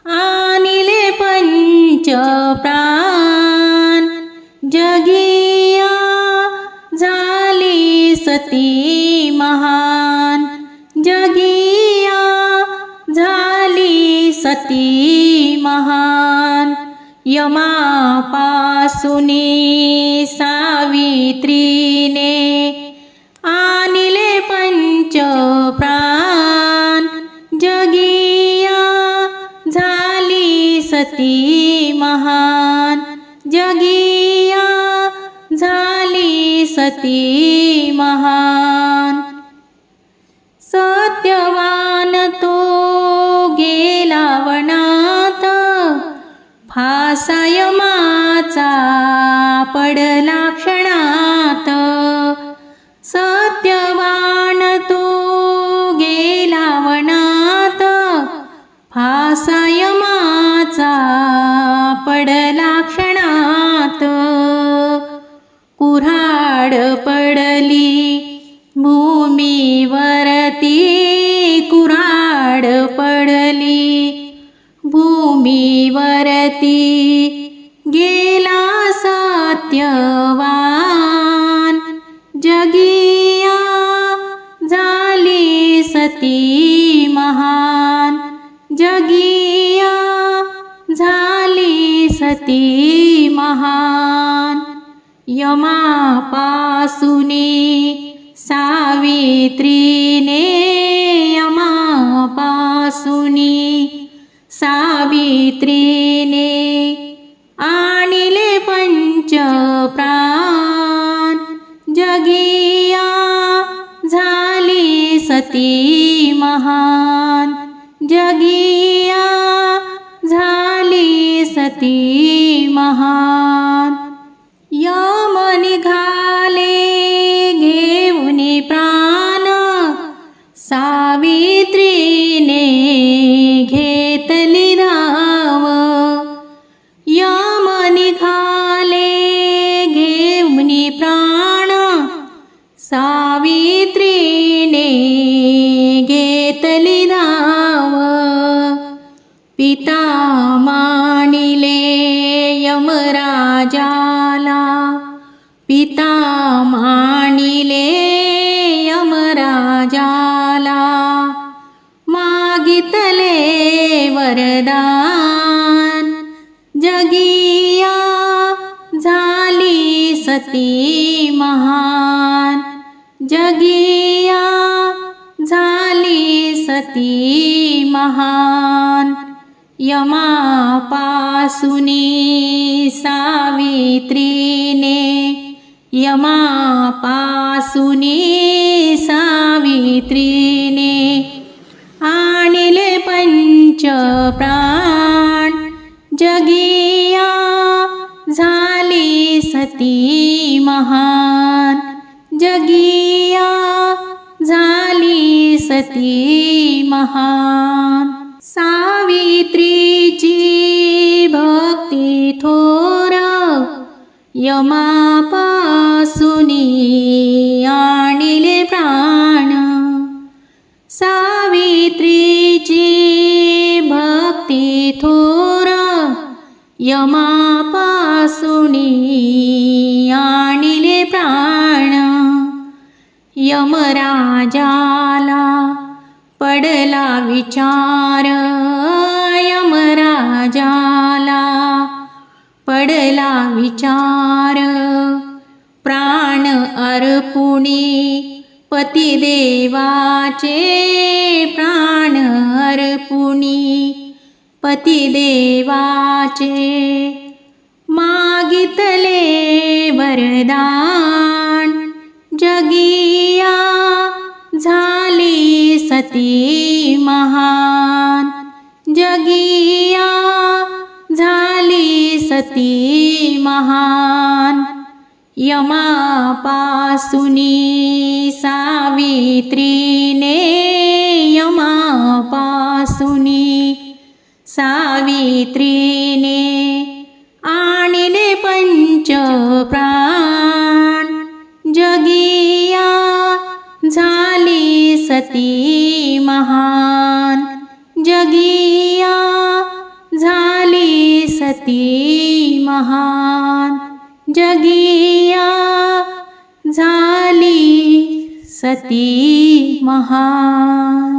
आणिले पंच प्राण जगिया झाली सती महान जगिया झाली सती महान यमापासूनी सावित्रीने आणिले पंच प्राण जगिया झाली सती महान जगिया झाली सती महान सत्यवान तो गेला वनात फासा यमाचा पडला क्षणात सत्यवान तो गेला वनात फासा यमाचा पडला क्षणात कुऱ्हाड पडली भूमीवरती कुऱ्हाड पडली भूमीवरती गेला सत्यवान जगिया झाली सती महान जगिया झाली सती महान यमापासूनी सावित्रीने यमापासूनी सावित्रीने आणिले पंच प्राण जगिया झाली सती महान जगिया झाली सती महान यम निघाले घेऊन प्राण सावित्रीने घेतली धाव यम निघाले घेऊन प्राण सावित्रीने घेतली धाव पिता मानिले यमराजाला पिता मानिले यमराजाला मागितले वरदान जगिया झाली सती महान जगिया झाली सती महान यमापासूनी सावित्रीने यमापासूनी सावित्रीने आणिले पंच प्राण जगिया झाली सती महान जगिया झाली सती महान सावित्रीची भक्ती थोर यमापासूनी आणिले प्राण सावित्रीची भक्ती थोर यमापासूनी आणिले प्राण यमराजाला पडला विचार यमराजाला पडला विचार प्राण अर्पुणी पतिदेवाचे प्राण अर्पुणी पतिदेवाचे मागितले वरदान जगिया झाली सती महान जगिया झाली सती महान यमापासूनी सावित्रीने यमापासूनी सावित्रीने आणिले पंच प्राण जगिया झाली सती महान सती महान, जगिया झाली सती महान.